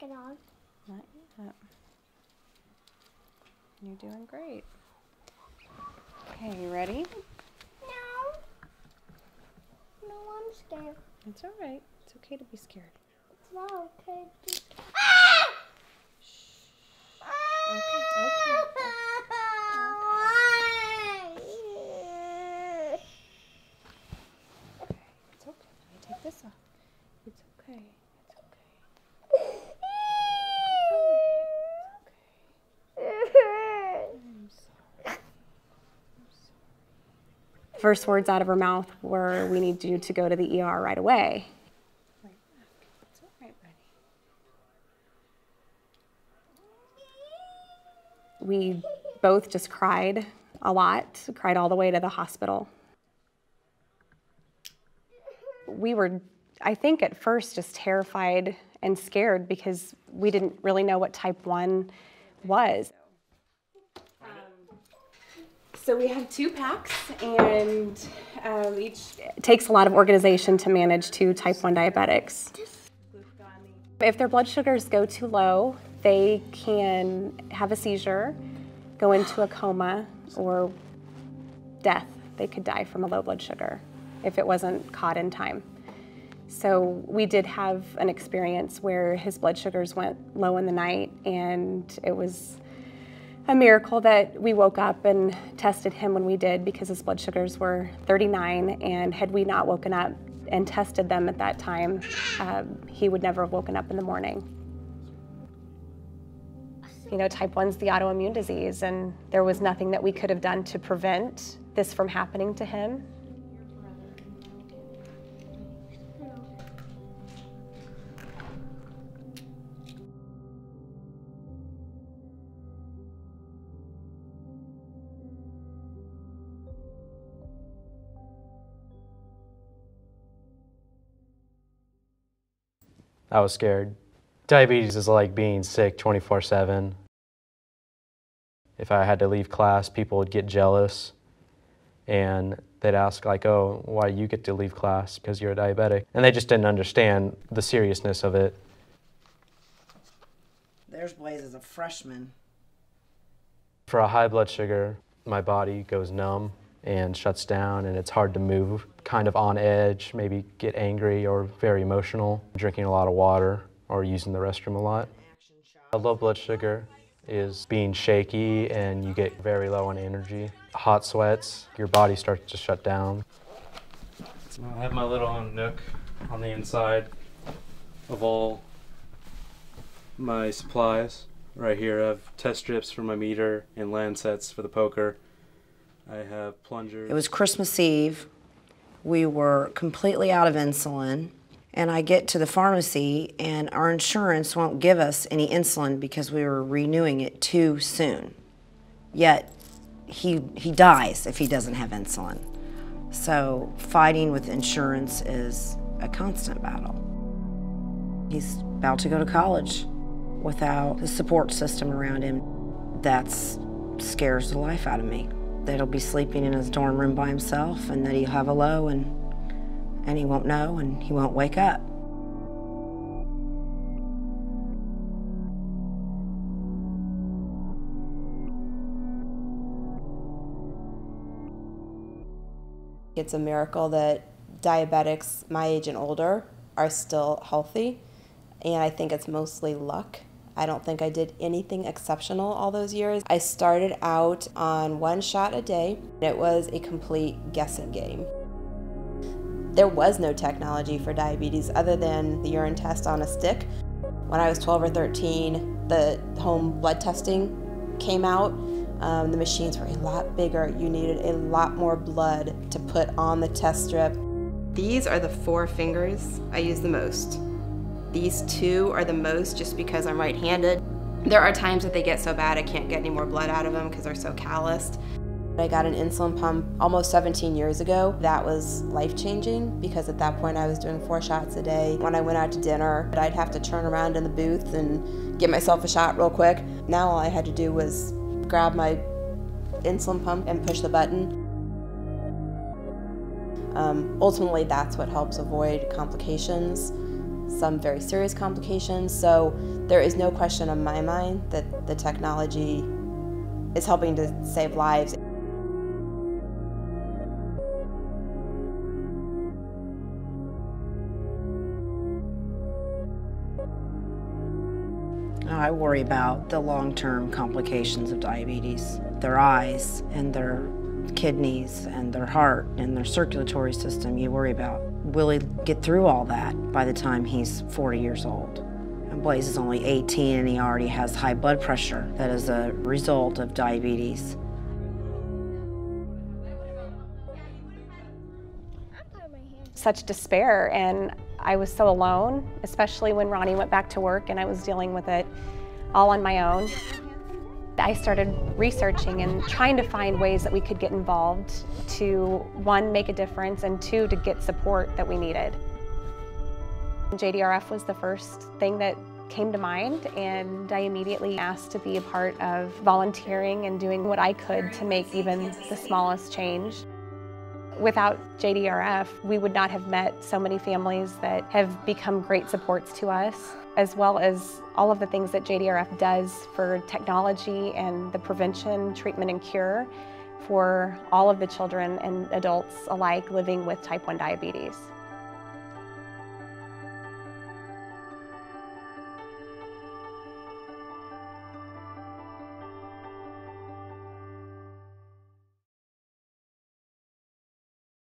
it on. Not yet. You're doing great. Okay, you ready? No. No, I'm scared. It's all right. It's okay to be scared. It's not okay to be scared. Okay, it's okay. Let me take this off. It's okay. It's okay. It's okay. I'm sorry. First words out of her mouth were, "We need you to go to the ER right away." It's all right, buddy. We both just cried a lot, cried all the way to the hospital. We were, I think at first, just terrified and scared because we didn't really know what type 1 was. So we have 2 packs, and each takes a lot of organization to manage 2 type 1 diabetics. If their blood sugars go too low, they can have a seizure, go into a coma, or death. They could die from a low blood sugar if it wasn't caught in time. So we did have an experience where his blood sugars went low in the night, and it was a miracle that we woke up and tested him when we did, because his blood sugars were 39, and had we not woken up and tested them at that time, he would never have woken up in the morning. You know, type 1's the autoimmune disease, and there was nothing that we could have done to prevent this from happening to him. I was scared. Diabetes is like being sick 24/7. If I had to leave class, people would get jealous, and they'd ask like, "Oh, why do you get to leave class? Because you're a diabetic." And they just didn't understand the seriousness of it. There's Blaze as a freshman. For a high blood sugar, my body goes numb and shuts down, and it's hard to move, kind of on edge, maybe get angry or very emotional, drinking a lot of water or using the restroom a lot. A low blood sugar is being shaky, and you get very low on energy. Hot sweats, your body starts to shut down. So I have my little nook on the inside of all my supplies. Right here I have test strips for my meter and Lancets for the poker. I have plungers. It was Christmas Eve. We were completely out of insulin, and I get to the pharmacy, and our insurance won't give us any insulin because we were renewing it too soon. Yet, he dies if he doesn't have insulin. So fighting with insurance is a constant battle. He's about to go to college without the support system around him. That scares the life out of me. That he'll be sleeping in his dorm room by himself, and that he'll have a low, and he won't know, and he won't wake up. It's a miracle that diabetics my age and older are still healthy, and I think it's mostly luck. I don't think I did anything exceptional all those years. I started out on 1 shot a day. It was a complete guessing game. There was no technology for diabetes other than the urine test on a stick. When I was 12 or 13, the home blood testing came out. The machines were a lot bigger. You needed a lot more blood to put on the test strip. These are the 4 fingers I use the most. These 2 are the most just because I'm right-handed. There are times that they get so bad I can't get any more blood out of them because they're so calloused. I got an insulin pump almost 17 years ago. That was life-changing because at that point I was doing 4 shots a day. When I went out to dinner, I'd have to turn around in the booth and get myself a shot real quick. Now all I had to do was grab my insulin pump and push the button. Ultimately, that's what helps avoid complications. some very serious complications. So there is no question in my mind that the technology is helping to save lives. I worry about the long-term complications of diabetes. Their eyes and their kidneys and their heart and their circulatory system. You worry about, will he get through all that by the time he's 40 years old? And Blaze is only 18 and he already has high blood pressure that is a result of diabetes. Such despair, and I was so alone, especially when Ronnie went back to work and I was dealing with it all on my own. I started researching and trying to find ways that we could get involved to, one, make a difference, and two, to get support that we needed. JDRF was the first thing that came to mind, and I immediately asked to be a part of volunteering and doing what I could to make even the smallest change. Without JDRF, we would not have met so many families that have become great supports to us, as well as all of the things that JDRF does for technology and the prevention, treatment, and cure for all of the children and adults alike living with type 1 diabetes.